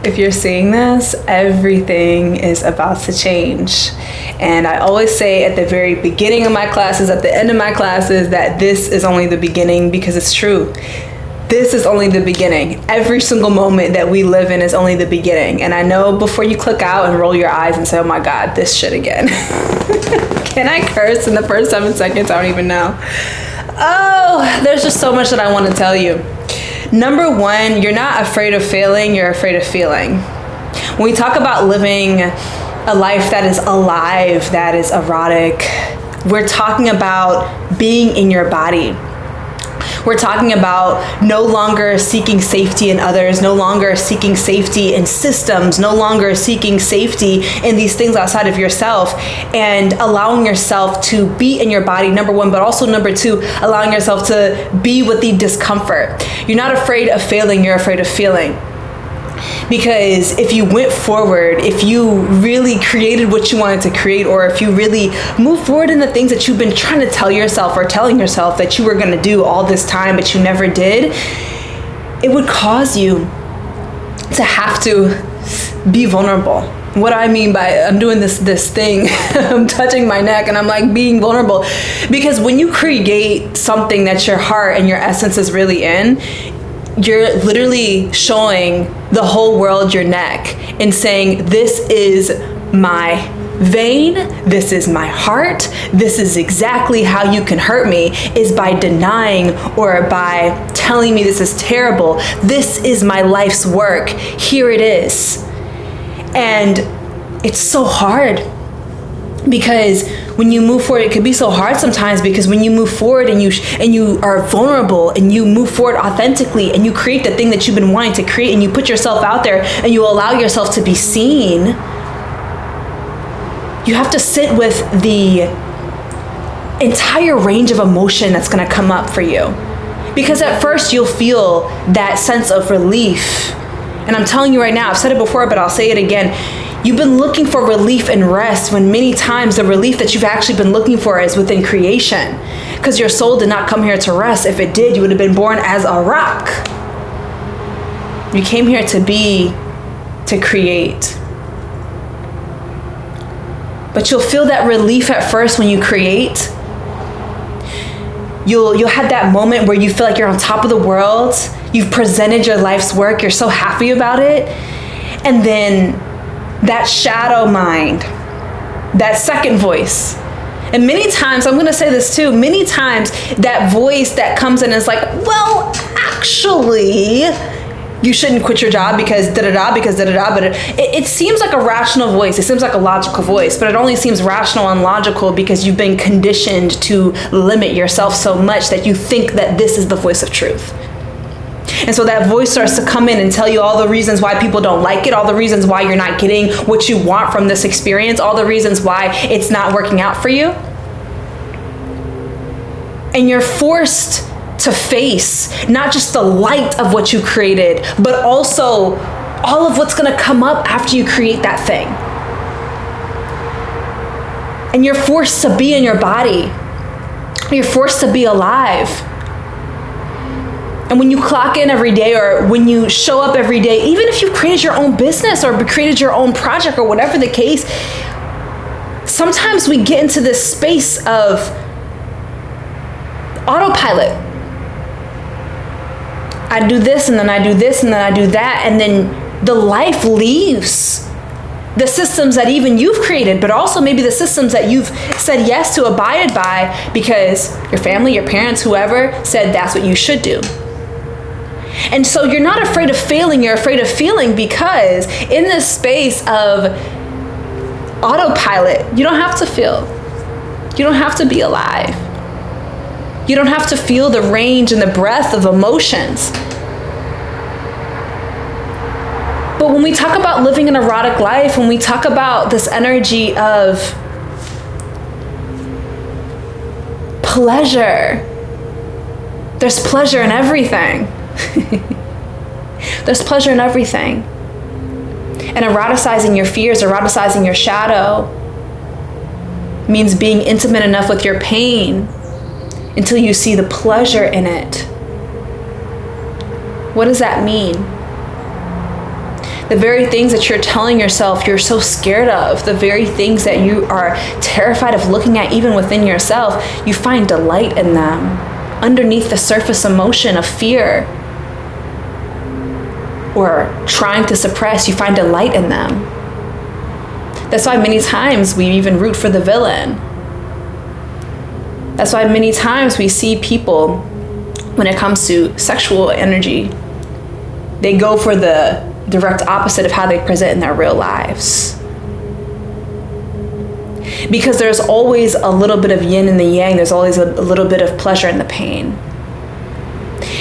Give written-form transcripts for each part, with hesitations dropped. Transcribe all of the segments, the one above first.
if you're seeing this, everything is about to change. And I always say at the very beginning of my classes, at the end of my classes, that this is only the beginning, because it's true. This is only the beginning. Every single moment that we live in is only the beginning. And I know before you click out and roll your eyes and say, oh my God, this shit again. Can I curse in the first 7 seconds? I don't even know. Oh, there's just so much that I want to tell you. Number one, you're not afraid of failing, you're afraid of feeling. When we talk about living a life that is alive, that is erotic, we're talking about being in your body. We're talking about no longer seeking safety in others, no longer seeking safety in systems, no longer seeking safety in these things outside of yourself, and allowing yourself to be in your body, number one, but also number two, allowing yourself to be with the discomfort. You're not afraid of failing, you're afraid of feeling. Because if you went forward, if you really created what you wanted to create, or if you really move forward in the things that you've been trying to tell yourself or telling yourself that you were going to do all this time, but you never did, it would cause you to have to be vulnerable. What I mean by I'm doing this thing, I'm touching my neck and I'm like being vulnerable. Because when you create something that your heart and your essence is really in, you're literally showing the whole world your neck and saying, this is my vein, this is my heart, this is exactly how you can hurt me, is by denying or by telling me this is terrible. This is my life's work. Here it is. And it's so hard. Because when you move forward, it can be so hard sometimes, because when you move forward and you are vulnerable and you move forward authentically and you create the thing that you've been wanting to create and you put yourself out there and you allow yourself to be seen, you have to sit with the entire range of emotion that's going to come up for you. Because at first you'll feel that sense of relief. And I'm telling you right now, I've said it before, but I'll say it again. You've been looking for relief and rest when many times the relief that you've actually been looking for is within creation. Because your soul did not come here to rest. If it did, you would have been born as a rock. You came here to create. But you'll feel that relief at first when you create. You'll have that moment where you feel like you're on top of the world. You've presented your life's work. You're so happy about it. And then that shadow mind, that second voice. And many times, I'm going to say this too, many times that voice that comes in is like, well, actually, you shouldn't quit your job because da-da-da, but it seems like a rational voice. It seems like a logical voice, but it only seems rational and logical because you've been conditioned to limit yourself so much that you think that this is the voice of truth. And so that voice starts to come in and tell you all the reasons why people don't like it, all the reasons why you're not getting what you want from this experience, all the reasons why it's not working out for you. And you're forced to face not just the light of what you created, but also all of what's going to come up after you create that thing. And you're forced to be in your body. You're forced to be alive. And when you clock in every day, or when you show up every day, even if you've created your own business or created your own project or whatever the case, sometimes we get into this space of autopilot. I do this and then I do this and then I do that, and then the life leaves the systems that even you've created, but also maybe the systems that you've said yes to, abided by, because your family, your parents, whoever said that's what you should do. And so you're not afraid of failing, you're afraid of feeling, because in this space of autopilot, you don't have to feel. You don't have to be alive. You don't have to feel the range and the breadth of emotions. But when we talk about living an erotic life, when we talk about this energy of pleasure, there's pleasure in everything. There's pleasure in everything. And eroticizing your fears, eroticizing your shadow, means being intimate enough with your pain until you see the pleasure in it. What does that mean? The very things that you're telling yourself you're so scared of, the very things that you are terrified of looking at even within yourself, you find delight in them. Underneath the surface emotion of fear or trying to suppress, you find delight in them. That's why many times we even root for the villain. That's why many times we see people, when it comes to sexual energy, they go for the direct opposite of how they present in their real lives. Because there's always a little bit of yin and the yang, there's always a little bit of pleasure in the pain.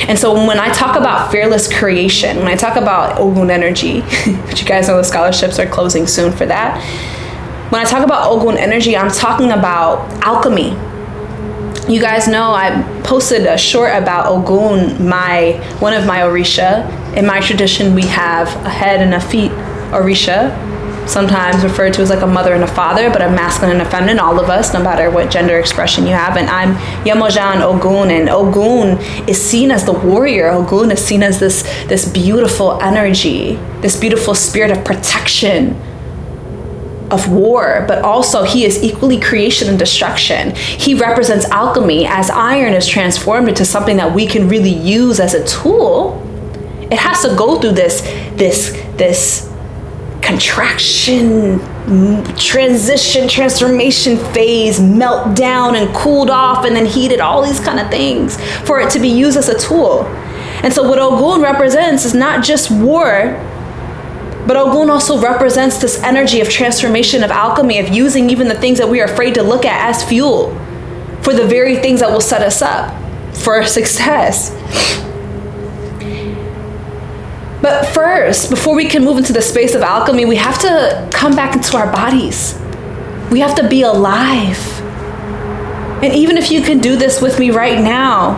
And so when I talk about fearless creation, when I talk about Ogun energy, which you guys know the scholarships are closing soon for that. When I talk about Ogun energy, I'm talking about alchemy. You guys know I posted a short about Ogun, one of my Orisha. In my tradition, we have a head and a feet Orisha, sometimes referred to as like a mother and a father, but a masculine and a feminine, all of us, no matter what gender expression you have. And I'm Yemoja Ogun, and Ogun is seen as the warrior. Ogun is seen as this beautiful energy, this beautiful spirit of protection, of war, but also he is equally creation and destruction. He represents alchemy. As iron is transformed into something that we can really use as a tool, it has to go through this contraction, transition, transformation phase, melt down and cooled off and then heated, all these kind of things for it to be used as a tool. And so what Ogun represents is not just war, but Ogun also represents this energy of transformation, of alchemy, of using even the things that we are afraid to look at as fuel for the very things that will set us up for success. But first, before we can move into the space of alchemy, we have to come back into our bodies. We have to be alive. And even if you can do this with me right now,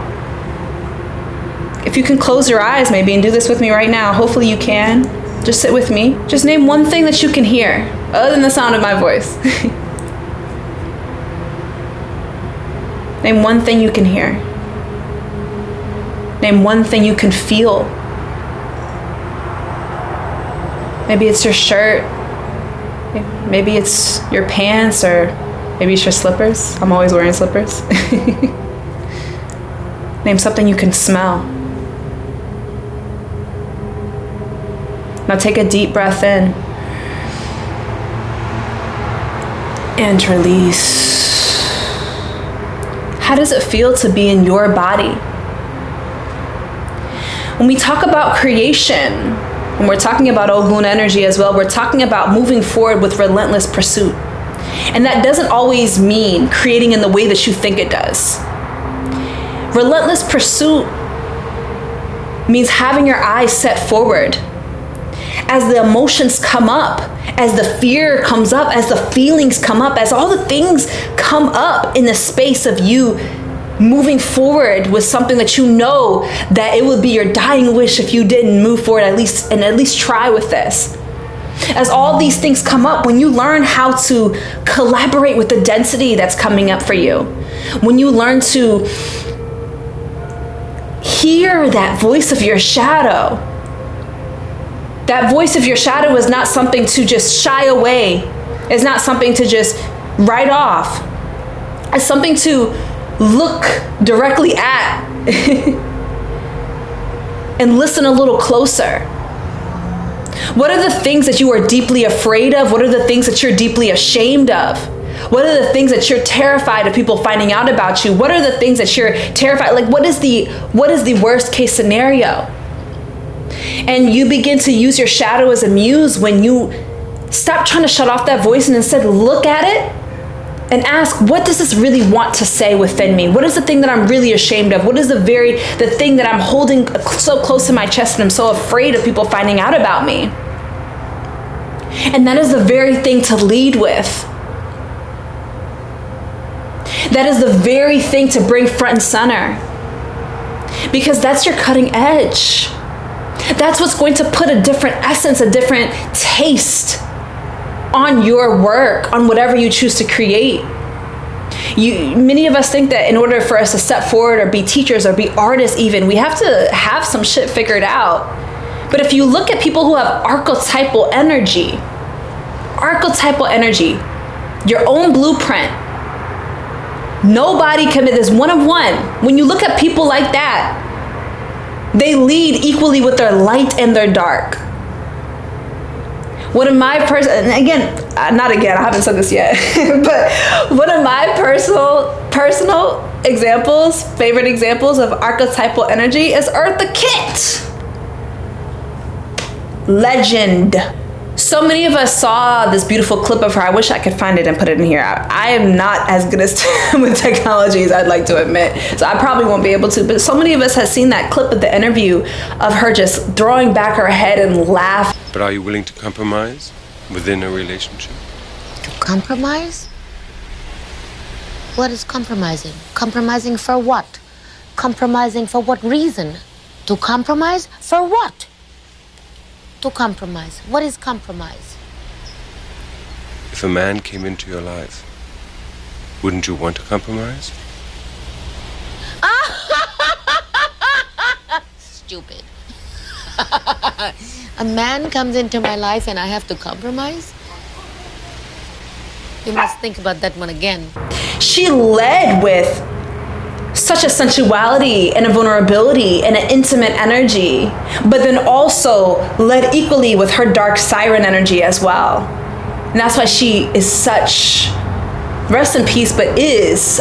if you can close your eyes maybe and do this with me right now, hopefully you can. Just sit with me. Just name one thing that you can hear other than the sound of my voice. Name one thing you can hear. Name one thing you can feel. Maybe it's your shirt. Maybe it's your pants, or maybe it's your slippers. I'm always wearing slippers. Name something you can smell. Now take a deep breath in and release. How does it feel to be in your body? When we talk about creation, when we're talking about Ogun energy as well, we're talking about moving forward with relentless pursuit. And that doesn't always mean creating in the way that you think it does. Relentless pursuit means having your eyes set forward. As the emotions come up, as the fear comes up, as the feelings come up, as all the things come up in the space of you moving forward with something that you know that it would be your dying wish if you didn't move forward at least try with this. As all these things come up, when you learn how to collaborate with the density that's coming up for you, when you learn to hear that voice of your shadow, that voice of your shadow is not something to just shy away. It's not something to just write off. It's something to look directly at and listen a little closer. What are the things that you are deeply afraid of? What are the things that you're deeply ashamed of? What are the things that you're terrified of people finding out about you? What are the things that you're terrified? Like, what is the worst case scenario? And you begin to use your shadow as a muse when you stop trying to shut off that voice and instead look at it and ask, what does this really want to say within me? What is the thing that I'm really ashamed of? What is the thing that I'm holding so close to my chest and I'm so afraid of people finding out about me? And that is the very thing to lead with. That is the very thing to bring front and center. Because that's your cutting edge. That's what's going to put a different essence, a different taste on your work, on whatever you choose to create. Many of us think that in order for us to step forward or be teachers or be artists even, we have to have some shit figured out. But if you look at people who have archetypal energy, your own blueprint, nobody can, there's one of one. When you look at people like that, they lead equally with their light and their dark. One of my I haven't said this yet, but one of my personal examples, favorite examples of archetypal energy is Eartha Kitt. Legend. So many of us saw this beautiful clip of her. I wish I could find it and put it in here. I am not as good as with technology as I'd like to admit, so I probably won't be able to, but so many of us have seen that clip of the interview of her just throwing back her head and laugh. But are you willing to compromise within a relationship? To compromise? What is compromising? Compromising for what? Compromising for what reason? To compromise for what? To compromise. What is compromise? If a man came into your life, wouldn't you want to compromise? Stupid. A man comes into my life and I have to compromise? You must think about that one again. She led with such a sensuality and a vulnerability and an intimate energy, but then also led equally with her dark siren energy as well. And that's why she is such, rest in peace, but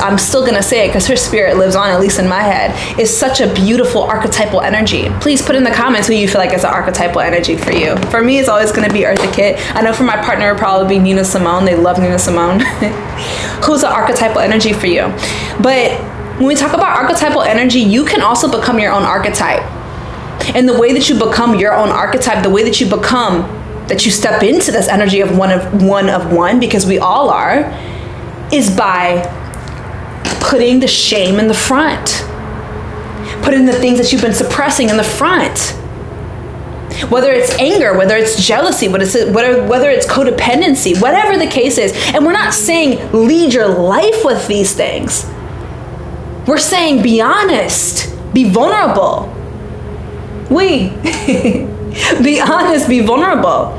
I'm still gonna say it because her spirit lives on, at least in my head, is such a beautiful archetypal energy. Please put in the comments who you feel like is an archetypal energy for you. For me, it's always gonna be Eartha Kitt. I know for my partner, it'll probably be Nina Simone. They love Nina Simone. Who's an archetypal energy for you? But when we talk about archetypal energy, you can also become your own archetype. And the way that you become your own archetype, the way that you become, that you step into this energy of one, because we all are, is by putting the shame in the front. Putting the things that you've been suppressing in the front. Whether it's anger, whether it's jealousy, whether it's codependency, whatever the case is. And we're not saying lead your life with these things. We're saying be honest, be vulnerable. Be honest, be vulnerable.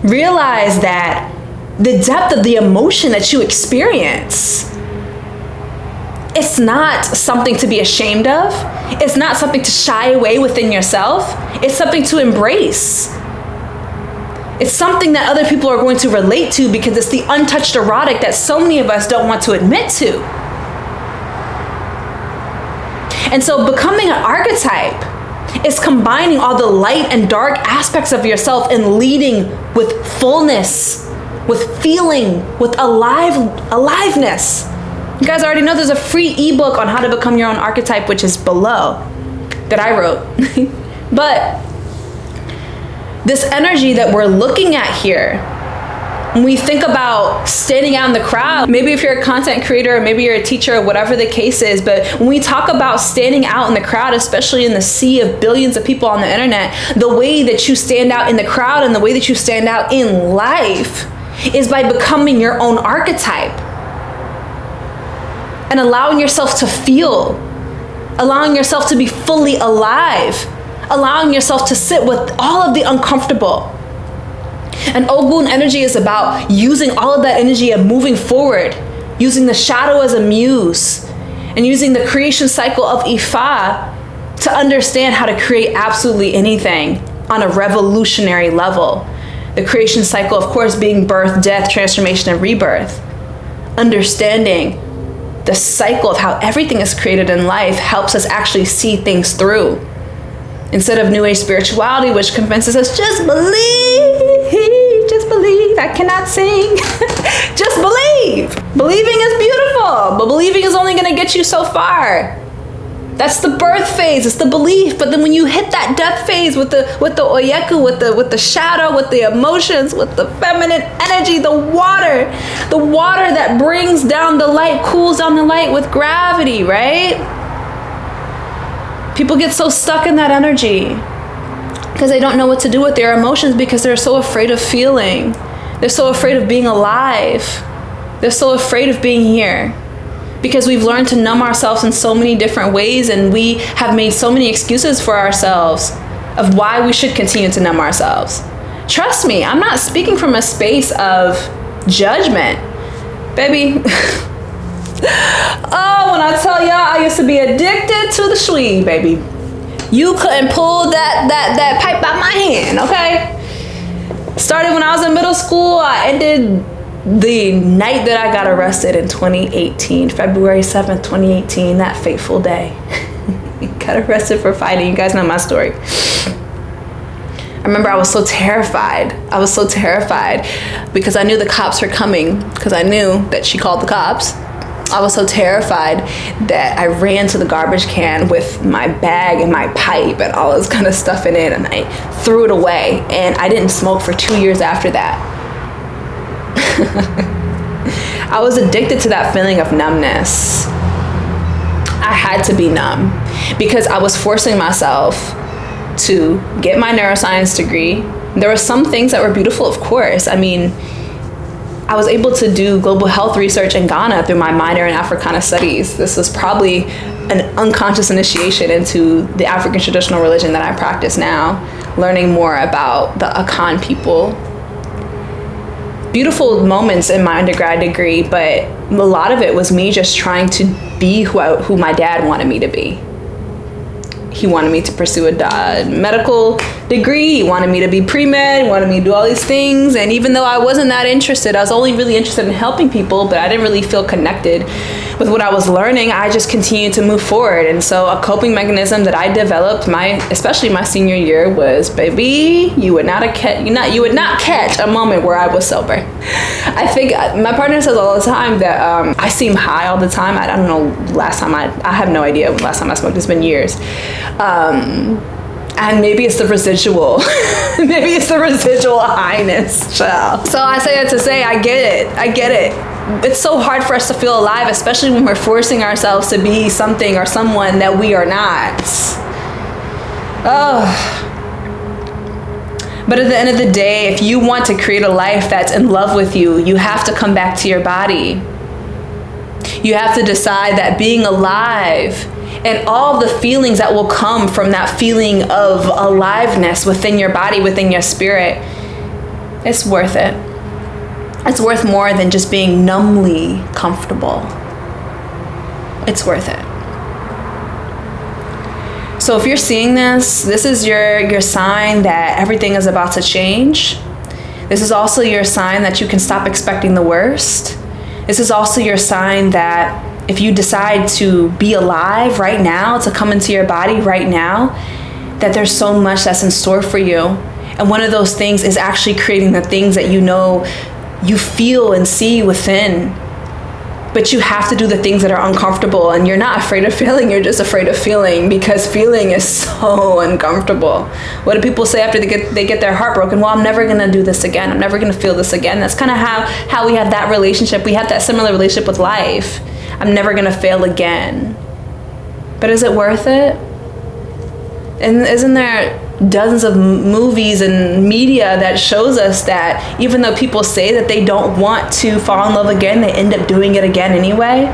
Realize that the depth of the emotion that you experience, it's not something to be ashamed of. It's not something to shy away within yourself. It's something to embrace. It's something that other people are going to relate to because it's the untouched erotic that so many of us don't want to admit to. And so becoming an archetype is combining all the light and dark aspects of yourself and leading with fullness, with feeling, with aliveness. You guys already know there's a free ebook on how to become your own archetype, which is below, that I wrote. But this energy that we're looking at here, when we think about standing out in the crowd, maybe if you're a content creator, or maybe you're a teacher, or whatever the case is, but when we talk about standing out in the crowd, especially in the sea of billions of people on the internet, the way that you stand out in the crowd and the way that you stand out in life is by becoming your own archetype and allowing yourself to feel, allowing yourself to be fully alive, allowing yourself to sit with all of the uncomfortable. And Ogun energy is about using all of that energy and moving forward, using the shadow as a muse, and using the creation cycle of Ifa to understand how to create absolutely anything on a revolutionary level. The creation cycle, of course, being birth, death, transformation, and rebirth. Understanding the cycle of how everything is created in life helps us actually see things through. Instead of New Age spirituality, which convinces us, just believe, just believe. I cannot sing. Just believe. Believing is beautiful, but believing is only gonna get you so far. That's the birth phase, it's the belief. But then when you hit that death phase with the oyeku, with the shadow, with the emotions, with the feminine energy, the water that brings down the light, cools down the light with gravity, right? People get so stuck in that energy because they don't know what to do with their emotions because they're so afraid of feeling. They're so afraid of being alive. They're so afraid of being here. because we've learned to numb ourselves in so many different ways, and we have made so many excuses for ourselves of why we should continue to numb ourselves. Trust me, I'm not speaking from a space of judgment. Baby, oh, when I tell y'all I used to be addicted to the sweet, baby. You couldn't pull that pipe out my hand, okay? Started when I was in middle school. I ended the night that I got arrested in 2018, February 7th, 2018, that fateful day. Got arrested for fighting. You guys know my story. I remember I was so terrified. I was so terrified because I knew the cops were coming, because I knew that she called the cops. I was so terrified that I ran to the garbage can with my bag and my pipe and all this kind of stuff in it, and I threw it away. And I didn't smoke for 2 years after that. I was addicted to that feeling of numbness. I had to be numb because I was forcing myself to get my neuroscience degree. There were some things that were beautiful, of course. I mean, I was able to do global health research in Ghana through my minor in Africana studies. This was probably an unconscious initiation into the African traditional religion that I practice now, learning more about the Akan people. Beautiful moments in my undergrad degree, but a lot of it was me just trying to be who my dad wanted me to be. He wanted me to pursue a medical degree. He wanted me to be pre-med. He wanted me to do all these things. And even though I wasn't that interested, I was only really interested in helping people, but I didn't really feel connected with what I was learning. I just continued to move forward. And so a coping mechanism that I developed, especially my senior year, was, baby, you would not catch a moment where I was sober. I think my partner says all the time that I seem high all the time. I don't know last time I have no idea when last time I smoked. It's been years. And maybe it's the residual. Maybe it's the residual highness, child. So I say that to say, I get it. It's so hard for us to feel alive, especially when we're forcing ourselves to be something or someone that we are not. Oh. But at the end of the day, if you want to create a life that's in love with you, you have to come back to your body. You have to decide that being alive and all the feelings that will come from that feeling of aliveness within your body, within your spirit, it's worth it. It's worth more than just being numbly comfortable. It's worth it. So if you're seeing this is your sign that everything is about to change. This is also your sign that you can stop expecting the worst. This is also your sign that if you decide to be alive right now, to come into your body right now, that there's so much that's in store for you. And one of those things is actually creating the things that you know you feel and see within. But you have to do the things that are uncomfortable, and you're not afraid of failing, you're just afraid of feeling, because feeling is so uncomfortable. What do people say after they get their heart broken? Well, I'm never gonna do this again. I'm never gonna feel this again. That's kind of how we have that relationship. We have that similar relationship with life. I'm never gonna fail again. But is it worth it? And isn't there dozens of movies and media that shows us that even though people say that they don't want to fall in love again, they end up doing it again anyway?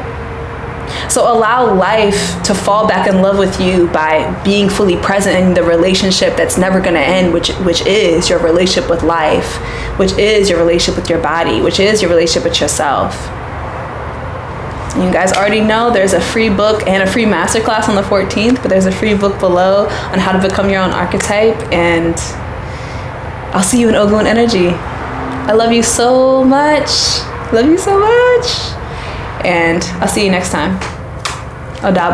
So allow life to fall back in love with you by being fully present in the relationship that's never gonna end, which is your relationship with life, which is your relationship with your body, which is your relationship with yourself. You guys already know there's a free book and a free masterclass on the 14th, but there's a free book below on how to become your own archetype, and I'll see you in Ogun energy. I love you so much. Love you so much. And I'll see you next time. Odab.